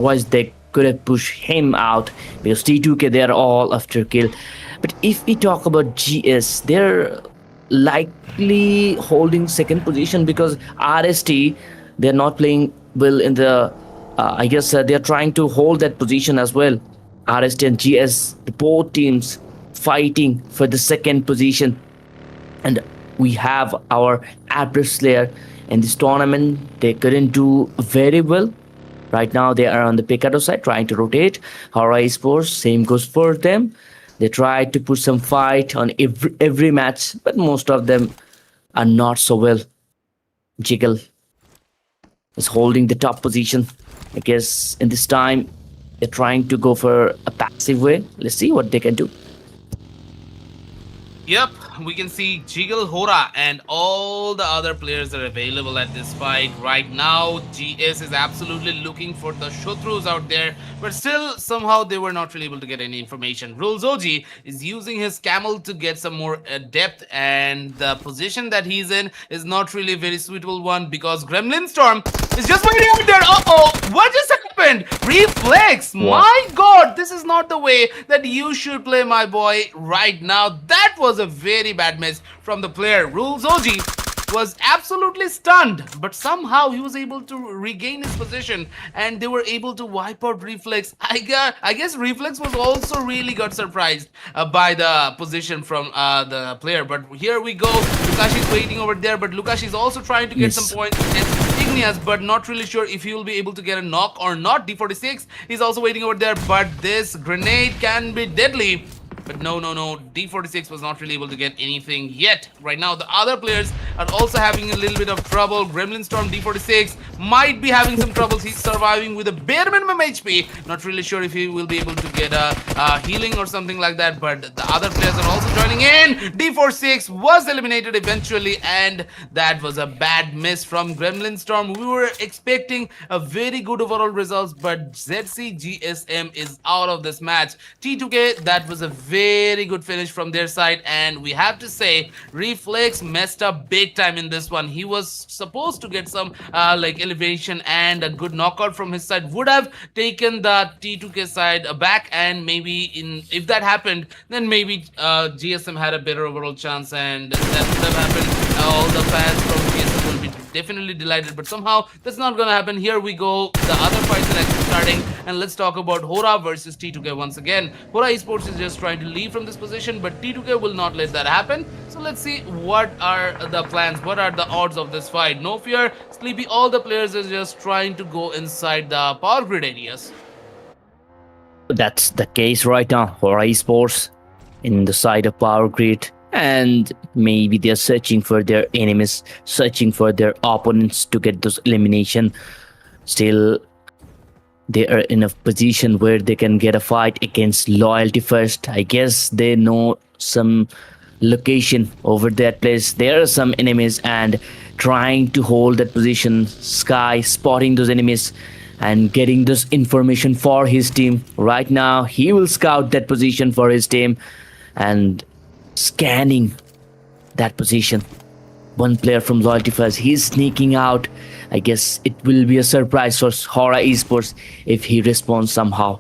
Otherwise, they could have pushed him out because T2K, they're all after kill. But if we talk about GS, they're likely holding second position because RST, they're not playing well in the. I guess they're trying to hold that position as well. RST and GS, the both teams fighting for the second position. And we have our April Slayer in this tournament. They couldn't do very well. Right now, they are on the Picado side trying to rotate. Horaa Esports, same goes for them. They try to put some fight on every match, but most of them are not so well. Jiggle is holding the top position. I guess in this time, they're trying to go for a passive way. Let's see what they can do. Yep, we can see Jiggle, Horaa, and all the other players are available at this fight. Right now, GS is absolutely looking for the Shotrus out there, but still, somehow they were not really able to get any information. Rulzoji is using his camel to get some more depth, and the position that he's in is not really a very suitable one because Gremlin Storm is just waiting out there. Uh-oh, what just happened? Reflex! What? My god, this is not the way that you should play, my boy, right now. That was a very bad miss from the player. Rulzoji was absolutely stunned, but somehow he was able to regain his position and they were able to wipe out Reflex. I guess Reflex was also really got surprised by the position from the player. But here we go. Lukashi's waiting over there, but Lukash is also trying to get some points against Igneous, but not really sure if he will be able to get a knock or not. D46 is also waiting over there, but this grenade can be deadly. But no. D46 was not really able to get anything yet. Right now, the other players are also having a little bit of trouble. Gremlin Storm, D46 might be having some troubles. He's surviving with a bare minimum HP. Not really sure if he will be able to get a healing or something like that. But the other players are also joining in. D46 was eliminated eventually, and that was a bad miss from Gremlin Storm. We were expecting a very good overall results, but ZC GSM is out of this match. T2K, that was a very good finish from their side, and we have to say Reflex messed up big time in this one. He was supposed to get some like elevation and a good knockout from his side, would have taken the T2K side back, and maybe if that happened, then maybe GSM had a better overall chance, and that would have happened. All the fans from GSM will be definitely delighted, but somehow that's not gonna happen. Here we go, the other fights are actually starting, and let's talk about Horaa versus T2K once again. Horaa Esports is just trying to leave from this position, but T2K will not let that happen. So let's see what are the plans, what are the odds of this fight. No fear, Sleepy, all the players are just trying to go inside the power grid areas. That's the case right now for esports in the side of power grid, and maybe they're searching for their enemies, searching for their opponents to get those elimination. Still, they are in a position where they can get a fight against loyalty first. I guess they know some location over that place. There are some enemies and trying to hold that position. Sky spotting those enemies and getting this information for his team. Right now, he will scout that position for his team and scanning that position. One player from Loyalty First, he's sneaking out. I guess it will be a surprise for Horaa Esports if he responds somehow.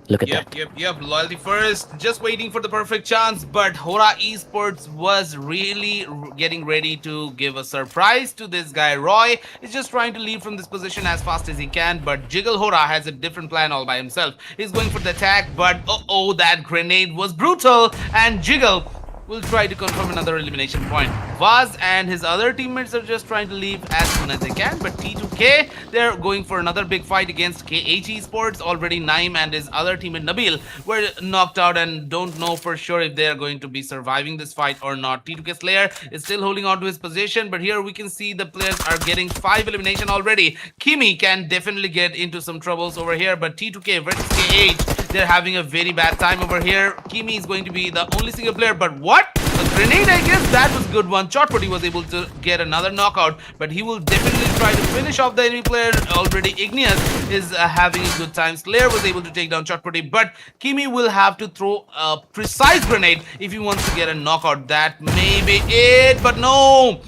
Look at that. Yep. Loyalty First, just waiting for the perfect chance, but Horaa Esports was really getting ready to give a surprise to this guy. Roy is just trying to leave from this position as fast as he can, but Jiggle Horaa has a different plan all by himself. He's going for the attack, but that grenade was brutal, and Jiggle will try to confirm another elimination point. Vaz and his other teammates are just trying to leave as soon as they can, but T2K, they're going for another big fight against KH Esports. Already Naim and his other teammate Nabil were knocked out and don't know for sure if they're going to be surviving this fight or not. T2K Slayer is still holding on to his position, but here we can see the players are getting 5 elimination already. Kimi can definitely get into some troubles over here, but T2K versus KH, they're having a very bad time over here. Kimi is going to be the only single player, but what? A grenade, I guess that was a good one. Chotputty was able to get another knockout, but he will definitely try to finish off the enemy player. Already Igneous is having a good time. Slayer was able to take down Chotputty, but Kimi will have to throw a precise grenade if he wants to get a knockout. That may be it, but no.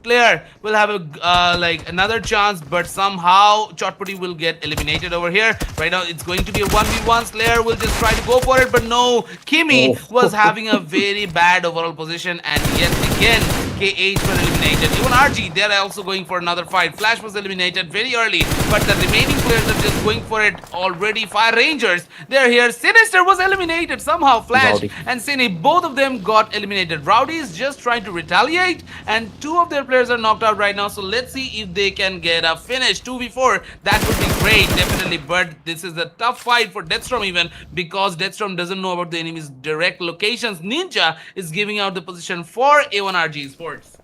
player will have a like another chance, but somehow Chotputty will get eliminated over here. Right now, it's going to be a 1v1. Slayer will just try to go for it, but no. Kimi was Oh, having a very bad overall position, and yet again, KH were eliminated. Even RG, they're also going for another fight. Flash was eliminated very early, but the remaining players are just going for it already. Fire Rangers, they're here. Sinister was eliminated somehow. Flash Rowdy. and Cine, both of them got eliminated. Rowdy is just trying to retaliate, and two of their players are knocked out right now. So let's see if they can get a finish. 2v4, that would be great, definitely. But this is a tough fight for Deathstorm, even because Deathstorm doesn't know about the enemy's direct locations. Ninja is giving out the position for A1RG Esports.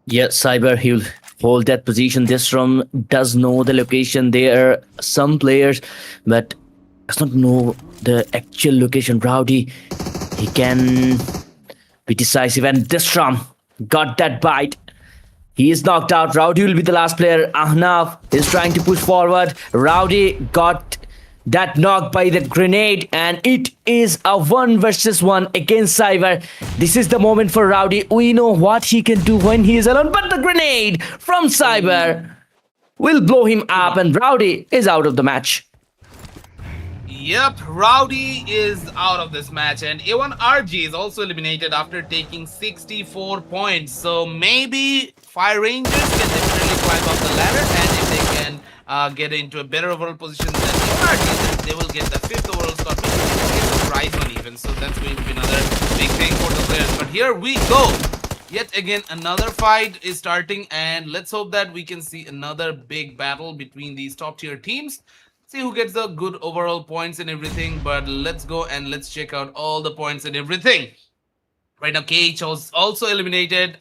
Yeah, Cyber, he'll hold that position. This room does know the location. There are some players, but does not know the actual location. Rowdy, he can be decisive, and this room got that bite. He is knocked out. Rowdy will be the last player. Ahnaf is trying to push forward. Rowdy got that knock by the grenade, and it is a 1 versus 1 against Cyber. This is the moment for Rowdy. We know what he can do when he is alone, but the grenade from Cyber will blow him up, and Rowdy is out of the match. Yep, Rowdy is out of this match, and A1RG is also eliminated after taking 64 points. So maybe Fire Rangers can definitely climb up the ladder, and if they can get into a better overall position than A1RG, then they will get the 5th overall spot. Maybe they will get the prize one even. So that's going to be another big thing for the players. But here we go. Yet again, another fight is starting, and let's hope that we can see another big battle between these top tier teams. See who gets the good overall points and everything. But let's go and let's check out all the points and everything. Right now, KH was also eliminated.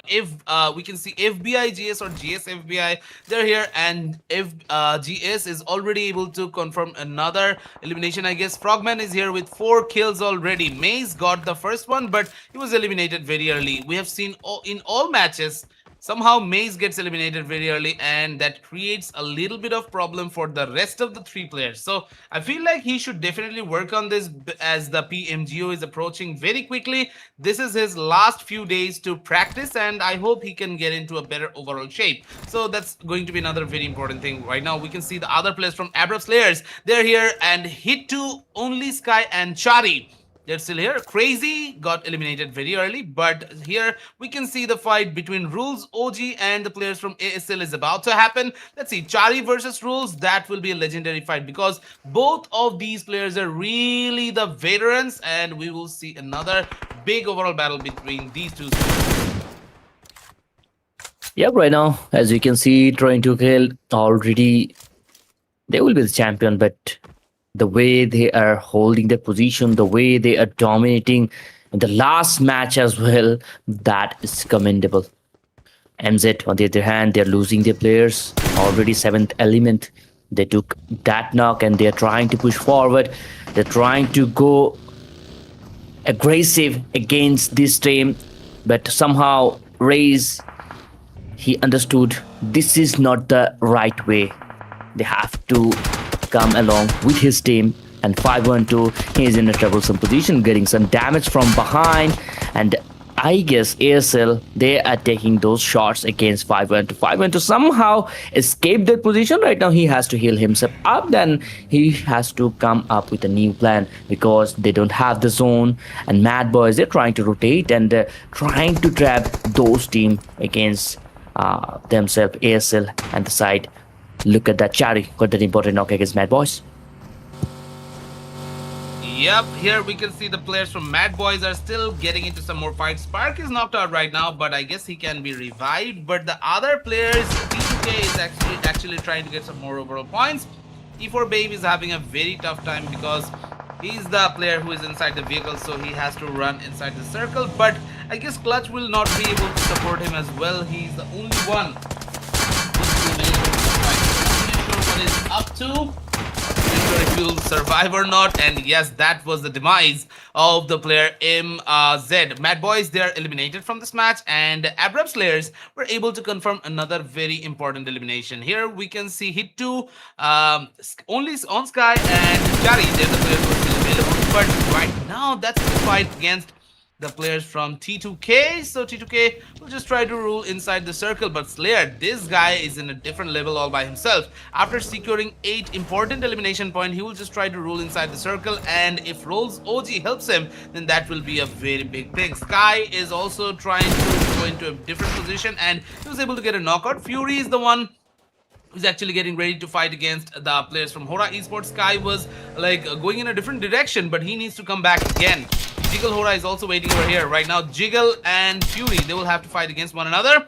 If we can see FBI GS or GS FBI, they're here, and if GS is already able to confirm another elimination. I guess Frogman is here with 4 kills already. Maze got the first one, but he was eliminated very early. We have seen in all matches, somehow Maze gets eliminated very early, and that creates a little bit of problem for the rest of the 3 players. So I feel like he should definitely work on this as the PMGO is approaching very quickly. This is his last few days to practice, and I hope he can get into a better overall shape. So that's going to be another very important thing. Right now, we can see the other players from Abrupt Slayers. They're here, and Hit2, Only Sky, and Chari. They're still here. Crazy got eliminated very early, but here we can see the fight between Rules, OG, and the players from ASL is about to happen. Let's see, Chari versus Rules. That will be a legendary fight because both of these players are really the veterans, and we will see another big overall battle between these two. Yep, right now, as you can see, trying to kill already, they will be the champion, but the way they are holding their position, the way they are dominating in the last match as well, that is commendable. MZ, on the other hand, they're losing their players. Already 7th element. They took that knock, and they're trying to push forward. They're trying to go aggressive against this team, but somehow Raze, he understood this is not the right way. They have to come along with his team, and 512, he is in a troublesome position, getting some damage from behind, and I guess ASL, they are taking those shots against 512. 512 somehow escaped that position. Right now he has to heal himself up, then he has to come up with a new plan because they don't have the zone, and Mad Boys, they're trying to rotate and trying to trap those team against themselves, ASL and the side. Look at that, Chari got that important knock against Mad Boys. Yep, here we can see the players from Mad Boys are still getting into some more fights. Spark is knocked out right now, but I guess he can be revived. But the other players, T2K is actually trying to get some more overall points. E4 Babe is having a very tough time because he's the player who is inside the vehicle, so he has to run inside the circle. But I guess Clutch will not be able to support him as well. He's the only one what is up to. Not sure if he'll survive or not. And yes, that was the demise of the player MZ. Mad Boys, they are eliminated from this match, and Abrupt Slayers were able to confirm another very important elimination. Here we can see Hit2, Only on Sky, and Chari. They're the players who are still available. But right now, that's the fight against the players from T2K. So T2K will just try to rule inside the circle, but Slayer, this guy is in a different level all by himself. After securing 8 important elimination points, he will just try to rule inside the circle, and if Rolls OG helps him, then that will be a very big thing. Sky is also trying to go into a different position, and he was able to get a knockout. Fury is the one who's actually getting ready to fight against the players from Horaa Esports. Sky was like going in a different direction, but he needs to come back again. Jiggle Horaa is also waiting over here. Right now, Jiggle and Fury, they will have to fight against one another.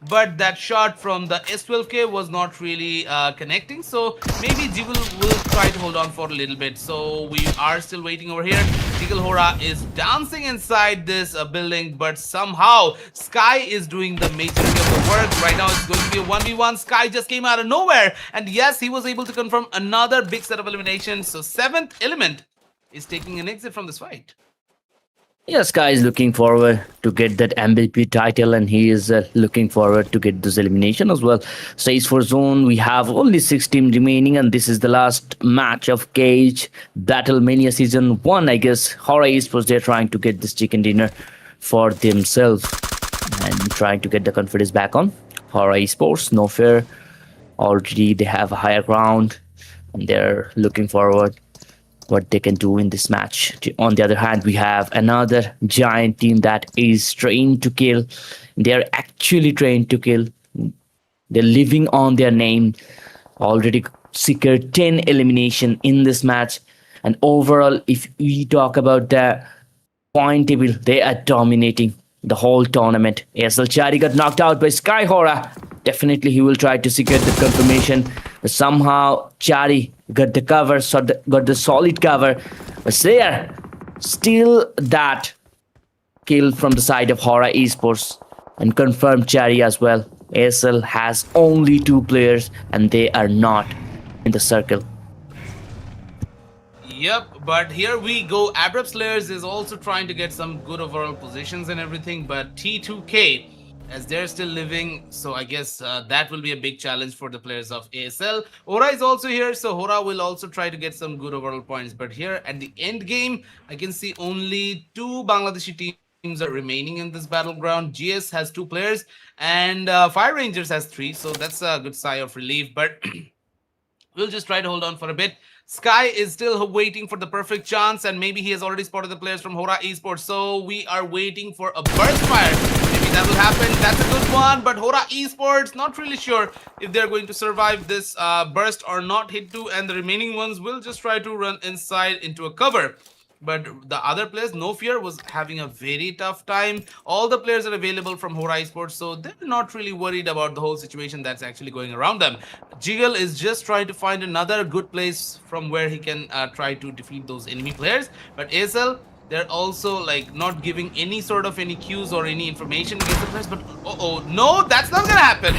But that shot from the S12K was not really connecting. So maybe Jiggle will try to hold on for a little bit. So we are still waiting over here. Jiggle Horaa is dancing inside this building, but somehow Sky is doing the majority of the work. Right now it's going to be a 1v1. Sky just came out of nowhere. And yes, he was able to confirm another big set of eliminations. So 7th element is taking an exit from this fight. Yes, Sky is looking forward to get that MVP title, and he is looking forward to get this elimination as well. Stage 4 zone, we have only 6 teams remaining, and this is the last match of Cage Battle Mania Season 1, I guess. Horaa Esports, they're trying to get this chicken dinner for themselves and trying to get the confidence back on. Horaa Esports, no fear. Already they have a higher ground, and they're looking forward what they can do in this match. On the other hand, we have another giant team that is trained to kill. They're actually trained to kill. They're living on their name. Already secured 10 elimination in this match. And overall, if we talk about the point table, they are dominating the whole tournament. ASL Chari got knocked out by Sky Horaa. Definitely he will try to secure the confirmation. But somehow Chari got the cover, got the solid cover. But Slayer, still that kill from the side of Horaa Esports and confirmed Chari as well. ASL has only 2 players and they are not in the circle. Yep, but here we go. Abrupt Slayers is also trying to get some good overall positions and everything, but T2K, as they're still living, so I guess that will be a big challenge for the players of ASL. Horaa is also here, so Horaa will also try to get some good overall points. But here at the end game, I can see only 2 Bangladeshi teams are remaining in this battleground. GS has 2 players, and Fire Rangers has 3, so that's a good sigh of relief. But we'll just try to hold on for a bit. Sky is still waiting for the perfect chance, and maybe he has already spotted the players from Horaa Esports. So we are waiting for a burst fire. Maybe that will happen. That's a good one, but Horaa Esports, not really sure if they're going to survive this burst or not. Hit 2, and the remaining ones will just try to run inside into a cover. But the other players, No Fear, was having a very tough time. All the players are available from Horaa Esports, so they're not really worried about the whole situation that's actually going around them. Jiggle is just trying to find another good place from where he can try to defeat those enemy players. But ASL, they're also like not giving any sort of any cues or any information against the players. But no, that's not gonna happen.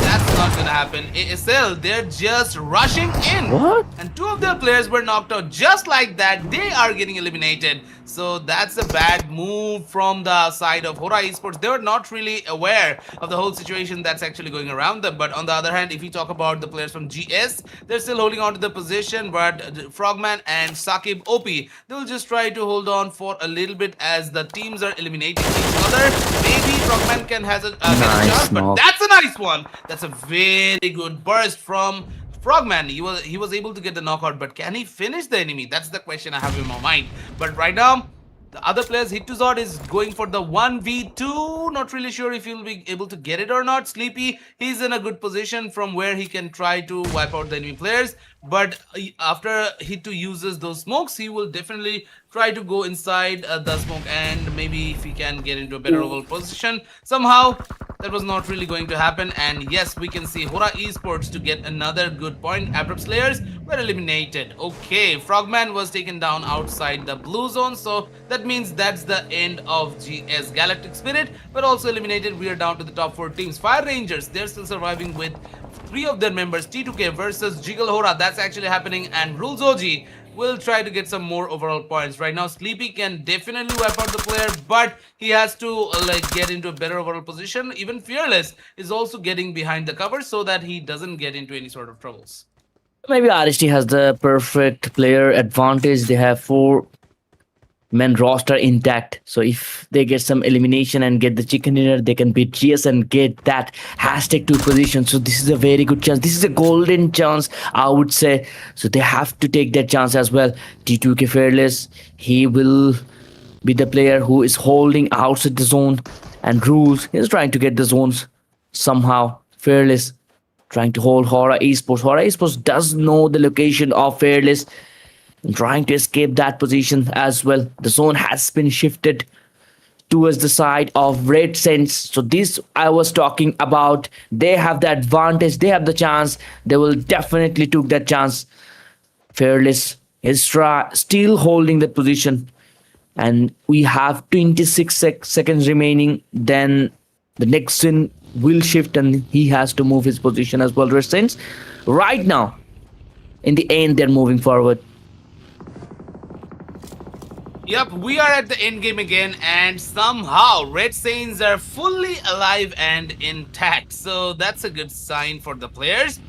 That's not gonna happen. ASL, they're just rushing in. What? And 2 of their players were knocked out just like that. They are getting eliminated. So that's a bad move from the side of Horaa Esports. They were not really aware of the whole situation that's actually going around them. But on the other hand, if we talk about the players from GS, they're still holding on to the position. But Frogman and Sakib OP, they'll just try to hold on for a little bit as the teams are eliminating each other. Maybe Frogman can has a get a chance, but that's a nice one. That's a very good burst from Frogman. He was able to get the knockout, but can he finish the enemy? That's the question I have in my mind. But right now, the other players, Hituzod is going for the 1v2. Not really sure if he'll be able to get it or not. Sleepy, he's in a good position from where he can try to wipe out the enemy players. But after Hitu uses those smokes, he will definitely try to go inside the smoke, and maybe if he can get into a better overall position. Somehow, that was not really going to happen. And yes, we can see Horaa Esports to get another good point. Abrupt Slayers were eliminated. Okay, Frogman was taken down outside the blue zone, so that means that's the end of GS Galactic Spirit, but also eliminated. We are down to the top 4 teams. Fire Rangers, they're still surviving with 3 of their members. T2K versus Jiggle Horaa, that's actually happening, and Rules OG will try to get some more overall points. Right now, Sleepy can definitely wipe out the player, but he has to like get into a better overall position. Even Fearless is also getting behind the cover so that he doesn't get into any sort of troubles. Maybe RST has the perfect player advantage. They have 4 men roster intact. So if they get some elimination and get the chicken dinner, they can beat GS and get that hashtag 2 position. So this is a very good chance. This is a golden chance, I would say. So they have to take that chance as well. T2K Fearless, he will be the player who is holding outside the zone, and Rules is trying to get the zones somehow. Fearless trying to hold Horaa Esports. Horaa Esports does know the location of Fearless, trying to escape that position as well. The zone has been shifted towards the side of Red Saints. So this I was talking about. They have the advantage. They have the chance. They will definitely took that chance. Fearless is still holding that position, and we have 26 seconds remaining. Then the next sin will shift, and he has to move his position as well. Red Saints, right now, in the end, they're moving forward. Yep, we are at the end game again, and somehow Red Saints are fully alive and intact. So that's a good sign for the players.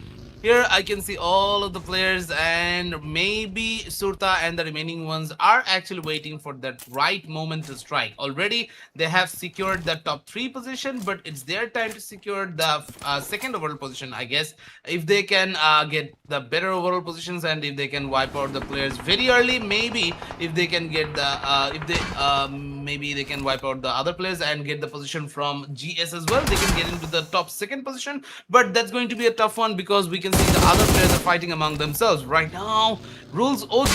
Here I can see all of the players, and maybe Surta and the remaining ones are actually waiting for that right moment to strike. Already they have secured the top 3 position, but it's their time to secure the second overall position, I guess. If they can get the better overall positions, and if they can wipe out the players very early, maybe if they can get the maybe they can wipe out the other players and get the position from GS as well. They can get into the top 2nd position, but that's going to be a tough one because we can see the other players are fighting among themselves right now. Rules OG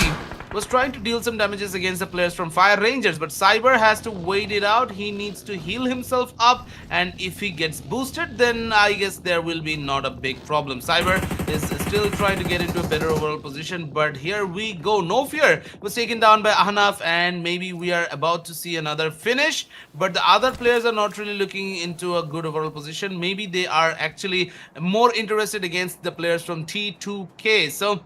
was trying to deal some damages against the players from Fire Rangers, but Cyber has to wait it out. He needs to heal himself up, and if he gets boosted, then I guess there will be not a big problem. Cyber is still trying to get into a better overall position, but here we go. No Fear was taken down by Ahnaf, and maybe we are about to see another finish, but the other players are not really looking into a good overall position. Maybe they are actually more interested against the players from T2K. So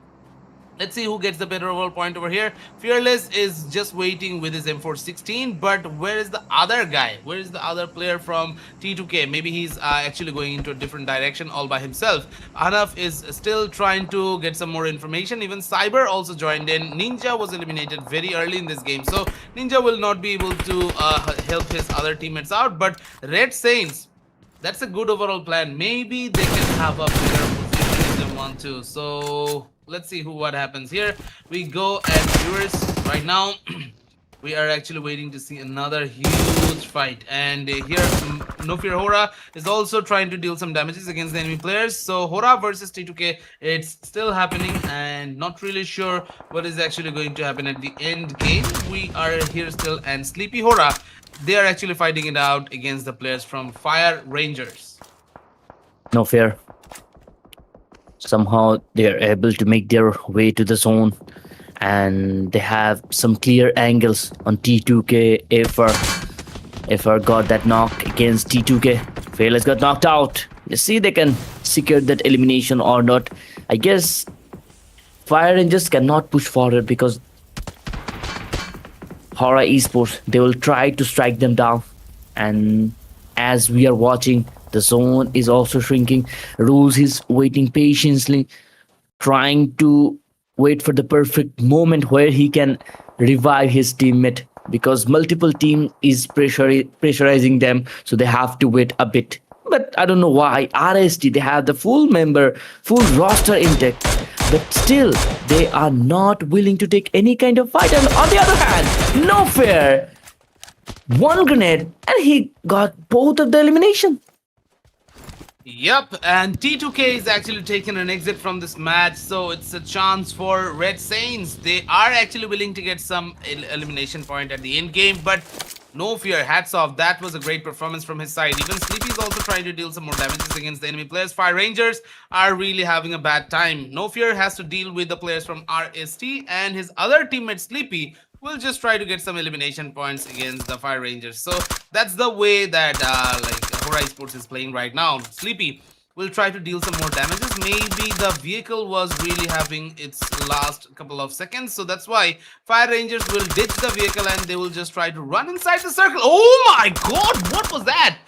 let's see who gets the better overall point over here. Fearless is just waiting with his M416, but where is the other guy? Where is the other player from T2K? Maybe he's actually going into a different direction all by himself. Ahnaf is still trying to get some more information. Even Cyber also joined in. Ninja was eliminated very early in this game, so Ninja will not be able to help his other teammates out. But Red Saints, that's a good overall plan. Maybe they can have a better position if they want to. So let's see what happens here. We go at viewers right now. We are actually waiting to see another huge fight, and here No Fear Horaa is also trying to deal some damages against the enemy players. So Horaa versus T2K, it's still happening, and not really sure what is actually going to happen at the end game. We are here still, and Sleepy Horaa, they are actually fighting it out against the players from Fire Rangers. No Fear, somehow they're able to make their way to the zone, and they have some clear angles on T2K. If got that knock against T2K, Fearless got knocked out. You see, they can secure that elimination or not. I guess Fire Rangers cannot push forward because Horaa Esports, they will try to strike them down, and as we are watching, the zone is also shrinking. Rules is waiting patiently, trying to wait for the perfect moment where he can revive his teammate, because multiple team is pressurizing them, so they have to wait a bit. But I don't know why RST, they have the full roster intact, but still they are not willing to take any kind of fight. And on the other hand, No Fear, one grenade and he got both of the elimination. Yep, and T2K is actually taking an exit from this match, so it's a chance for Red Saints. They are actually willing to get some elimination point at the end game, but No Fear, hats off. That was a great performance from his side. Even Sleepy is also trying to deal some more damages against the enemy players. Fire Rangers are really having a bad time. No Fear has to deal with the players from RST, and his other teammate Sleepy will just try to get some elimination points against the Fire Rangers. So that's the way that Horaa Esports is playing right now. Sleepy will try to deal some more damages. Maybe the vehicle was really having its last couple of seconds, so that's why Fire Rangers will ditch the vehicle and they will just try to run inside the circle. Oh my god, what was that?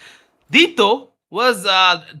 Dito was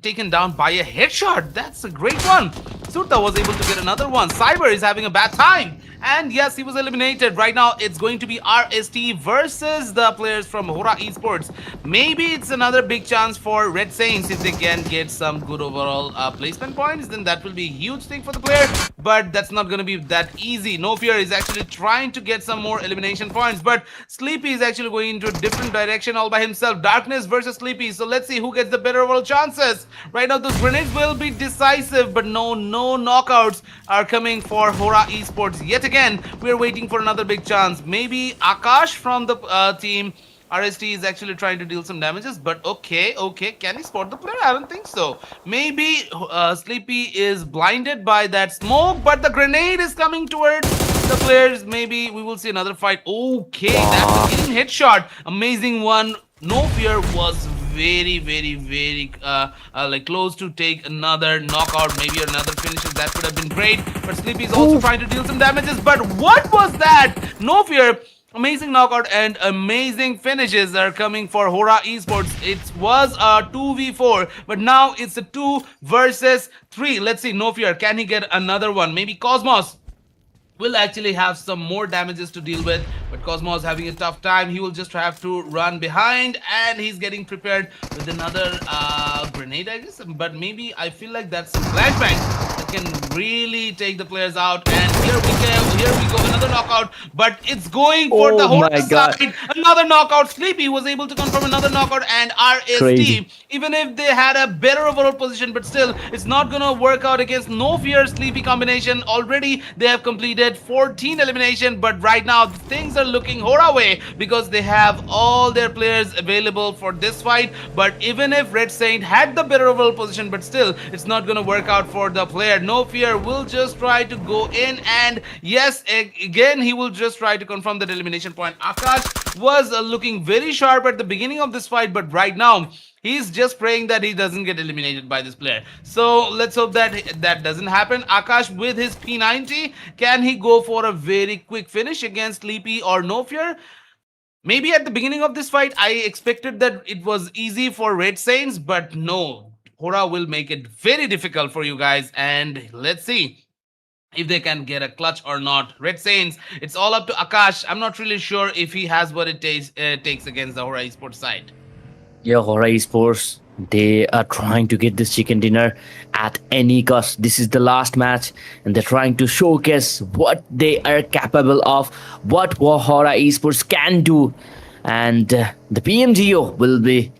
taken down by a headshot. That's a great one. Surta was able to get another one. Cyber is having a bad time, And yes, he was eliminated. Right now, it's going to be RST versus the players from Horaa Esports. Maybe it's another big chance for Red Saints if they can get some good overall placement points. Then that will be a huge thing for the player. But that's not going to be that easy. No Fear is actually trying to get some more elimination points. But Sleepy is actually going into a different direction all by himself. Darkness versus Sleepy. So let's see who gets the better overall chances. Right now, those grenades will be decisive. But no knockouts are coming for Horaa Esports. Yet again, we're waiting for another big chance. Maybe Akash from the team RST is actually trying to deal some damages, but okay. Can he spot the player? I don't think so. Maybe Sleepy is blinded by that smoke, but the grenade is coming towards the players. Maybe we will see another fight. Okay, that's a clean headshot. Amazing one. No Fear was very like close to take another knockout, maybe another finisher. That would have been great. But Sleepy is also trying to deal some damages. But what was that? No Fear. Amazing knockout and amazing finishes are coming for Horaa Esports. It was a 2v4, but now it's a 2 versus 3. Let's see, No Fear, can he get another one? Maybe Cosmos will actually have some more damages to deal with, but Cosmos having a tough time. He will just have to run behind, and he's getting prepared with another grenade, I guess. But maybe I feel like that's some flashbang that can really take the players out. And here we go, another knockout, but it's going for the Oh whole my god. side. Another knockout. Sleepy was able to confirm another knockout, and Crazy. RST, even if they had a better overall position, but still, it's not gonna work out against No Fear Sleepy combination. Already, they have completed 14 elimination, but right now things are looking Horaa way because they have all their players available for this fight. But even if Red Saint had the better overall position, but still it's not gonna work out for the player. No Fear will just try to go in, and yes, again he will just try to confirm that elimination point. Akash was looking very sharp at the beginning of this fight, but right now he's just praying that he doesn't get eliminated by this player. So let's hope that that doesn't happen. Akash with his P90, can he go for a very quick finish against Sleepy or No Fear? Maybe at the beginning of this fight, I expected that it was easy for Red Saints, but no. Horaa will make it very difficult for you guys, and let's see if they can get a clutch or not. Red Saints, it's all up to Akash. I'm not really sure if he has what it takes against the Horaa Esports side. Yeah, Horaa Esports, they are trying to get this chicken dinner at any cost. This is the last match, and they're trying to showcase what they are capable of, what Horaa Esports can do. And the PMGO will be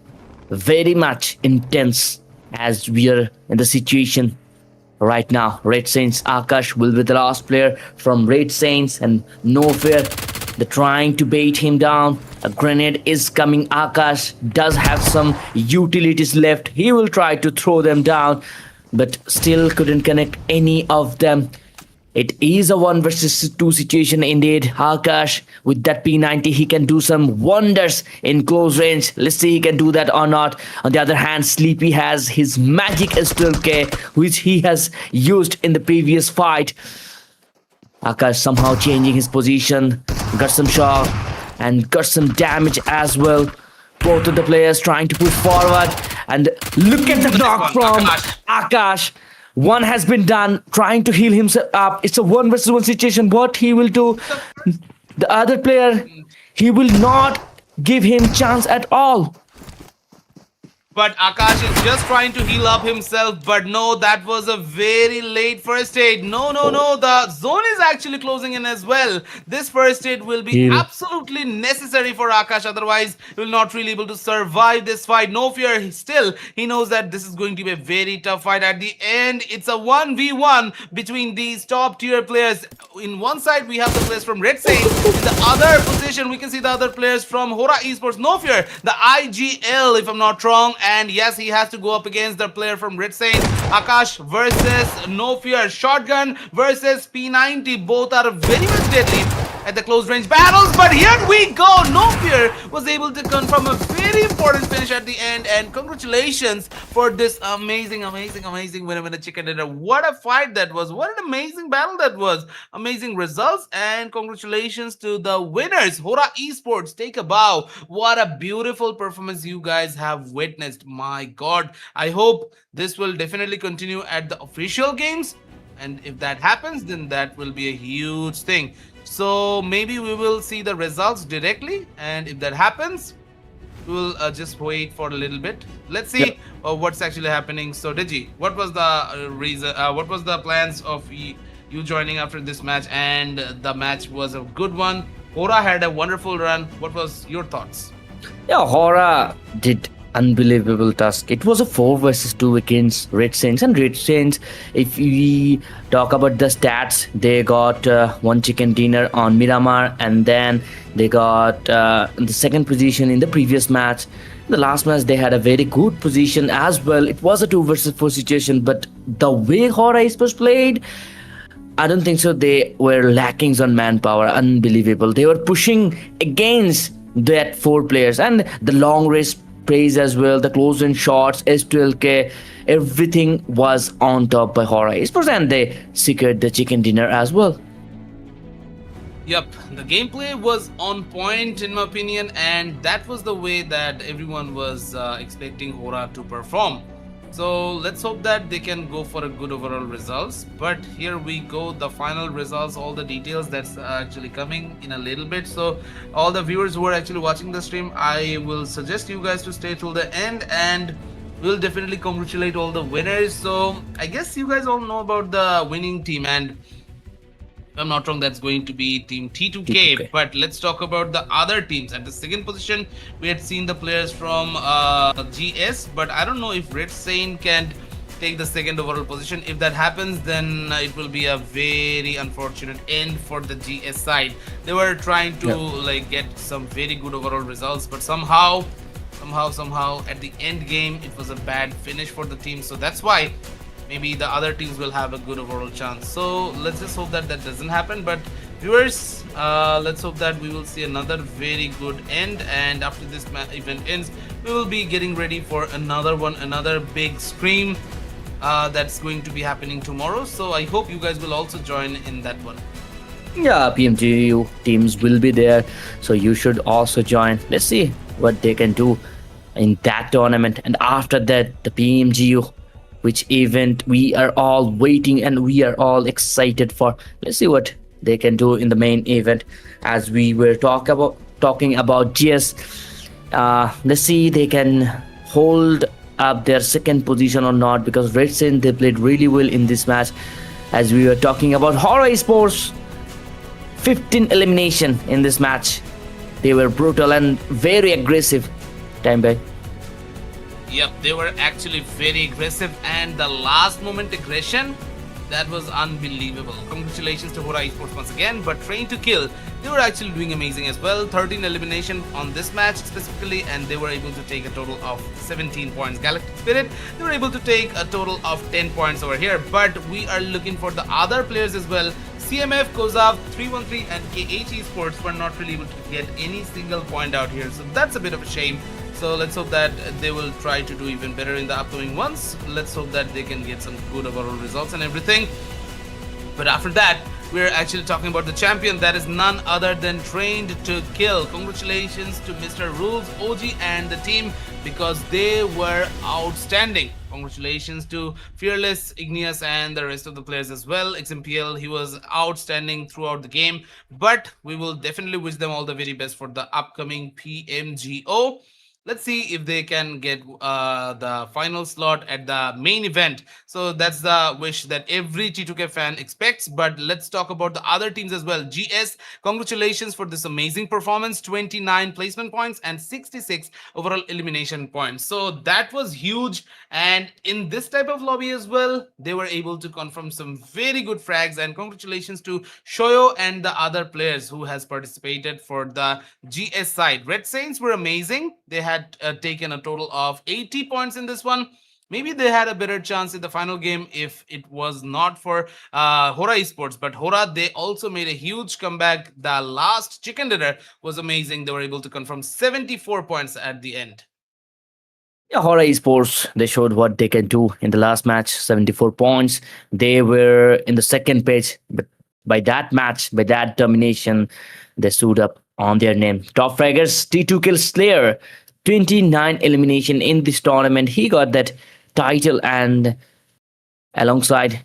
very much intense as we are in the situation right now. Red Saints Akash will be the last player from Red Saints, and No Fear. They're trying to bait him down. A grenade is coming. Akash does have some utilities left. He will try to throw them down, but still couldn't connect any of them. It is a 1 versus 2 situation indeed. Akash, with that P90, he can do some wonders in close range. Let's see he can do that or not. On the other hand, Sleepy has his magic S12K, which he has used in the previous fight. Akash somehow changing his position, got some shot and got some damage as well. Both of the players trying to push forward, and look at the knock from Akash. One has been done, trying to heal himself up. It's a 1 versus 1 situation. What he will do, the other player, he will not give him chance at all. But Akash is just trying to heal up himself. But no, that was a very late first aid. No. The zone is actually closing in as well. This first aid will be Heal. absolutely necessary for Akash. Otherwise, he will not really able to survive this fight. No Fear. Still, he knows that this is going to be a very tough fight. At the end, it's a 1v1 between these top tier players. In one side, we have the players from Red Saints. In the other position, we can see the other players from Horaa Esports. No Fear, the IGL, if I'm not wrong. And yes, he has to go up against the player from Red Saints. Akash versus No Fear. Shotgun versus P90. Both are very much deadly at the close range battles. But here we go. No Fear was able to confirm a very important finish at the end. And congratulations for this amazing winner chicken dinner. What a fight that was. What an amazing battle that was. Amazing results. And congratulations to the winners. Horaa Esports, take a bow. What a beautiful performance you guys have witnessed. My God. I hope this will definitely continue at the official games. And if that happens, then that will be a huge thing. So maybe we will see the results directly. And if that happens, we will just wait for a little bit. Let's Yeah. see what's actually happening. So, Digi, what was the reason? What was the plans of you joining after this match? And the match was a good one. Horaa had a wonderful run. What was your thoughts? Yeah, Horaa did unbelievable task. It was a 4 versus 2 against Red Saints. And Red Saints, if we talk about the stats, they got one chicken dinner on Miramar, and then they got the second position in the previous match. The last match, they had a very good position as well. It was a 2 versus 4 situation, but the way Horaa Esports played, I don't think so. They were lacking on manpower. Unbelievable. They were pushing against that 4 players, and the long range plays as well. The close range shots, S12K, everything was on top by Horaa Esports, and they secured the chicken dinner as well. Yep, the gameplay was on point in my opinion, and that was the way that everyone was expecting Horaa to perform. So let's hope that they can go for a good overall results. But here we go, the final results, all the details that's actually coming in a little bit. So all the viewers who are actually watching the stream, I will suggest you guys to stay till the end, and we'll definitely congratulate all the winners. So I guess you guys all know about the winning team, and if I'm not wrong, that's going to be Team T2K. T2K. But let's talk about the other teams. At the second position, we had seen the players from GS, but I don't know if Red Saint can take the second overall position. If that happens, then it will be a very unfortunate end for the GS side. They were trying to like get some very good overall results, but somehow at the end game, it was a bad finish for the team. So that's why maybe the other teams will have a good overall chance. So let's just hope that that doesn't happen. But viewers, let's hope that we will see another very good end, and after this event ends, we will be getting ready for another one, another big scream that's going to be happening tomorrow. So I hope you guys will also join in that one. Yeah, PMGU teams will be there, so you should also join. Let's see what they can do in that tournament. And after that, the PMGU, which event we are all waiting and we are all excited for. Let's see what they can do in the main event. As we were talking about GS, let's see they can hold up their second position or not, because Red Saint, they played really well in this match. As we were talking about Horaa Esports, 15 elimination in this match. They were brutal and very aggressive. Time by. Yep, they were actually very aggressive, and the last moment aggression, that was unbelievable. Congratulations to Horaa Esports once again, but Train to Kill, they were actually doing amazing as well. 13 elimination on this match specifically, and they were able to take a total of 17 points. Galactic Spirit, they were able to take a total of 10 points over here, but we are looking for the other players as well. CMF, Kozav, 313 and KH Esports were not really able to get any single point out here, so that's a bit of a shame. So let's hope that they will try to do even better in the upcoming ones. Let's hope that they can get some good overall results and everything. But after that, we're actually talking about the champion. That is none other than Trained to Kill. Congratulations to Mr. Rules, OG and the team, because they were outstanding. Congratulations to Fearless, Igneous and the rest of the players as well. XMPL, he was outstanding throughout the game. But we will definitely wish them all the very best for the upcoming PMGO. Let's see if they can get the final slot at the main event. So that's the wish that every T2K fan expects. But let's talk about the other teams as well. GS, congratulations for this amazing performance. 29 placement points and 66 overall elimination points. So that was huge. And in this type of lobby as well, they were able to confirm some very good frags. And congratulations to Shoyo and the other players who has participated for the GS side. Red Saints were amazing. They had taken a total of 80 points in this one. Maybe they had a better chance in the final game if it was not for Horaa Esports. But Horaa, they also made a huge comeback. The last chicken dinner was amazing. They were able to confirm 74 points at the end. Yeah, Horaa Esports, they showed what they can do in the last match. 74 points. They were in the second page, but by that match, by that domination, they stood up on their name. Top fraggers, T2 Kill Slayer, 29 elimination in this tournament. He got that title, and alongside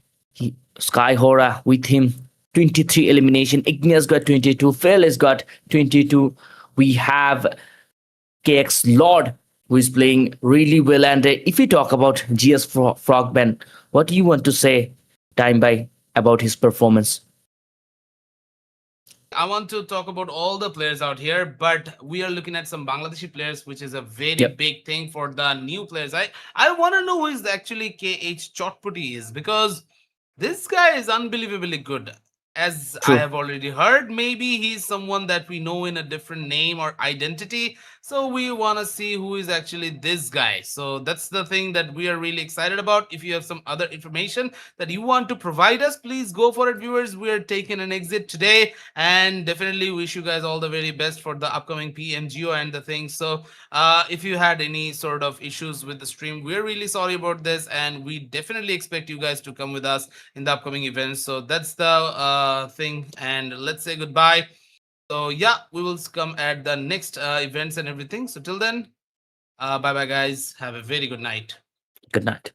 Sky Horaa with him 23 elimination. Igneous got 22. Phil has got 22. We have KX Lord who is playing really well. And if we talk about GS Frogman, what do you want to say, Time by, about his performance? I want to talk about all the players out here, but we are looking at some Bangladeshi players, which is a very Yep, big thing for the new players. I want to know who is actually KH Chotputty is, because this guy is unbelievably good. As I true. have already heard, maybe he's someone that we know in a different name or identity. So we want to see who is actually this guy. So that's the thing that we are really excited about. If you have some other information that you want to provide us, please go for it, viewers. We are taking an exit today, and definitely wish you guys all the very best for the upcoming PMGO and the things. So if you had any sort of issues with the stream, we're really sorry about this, and we definitely expect you guys to come with us in the upcoming events. So that's the thing, and let's say goodbye. So yeah, we will come at the next events and everything. So till then, bye bye guys, have a very good night. Good night.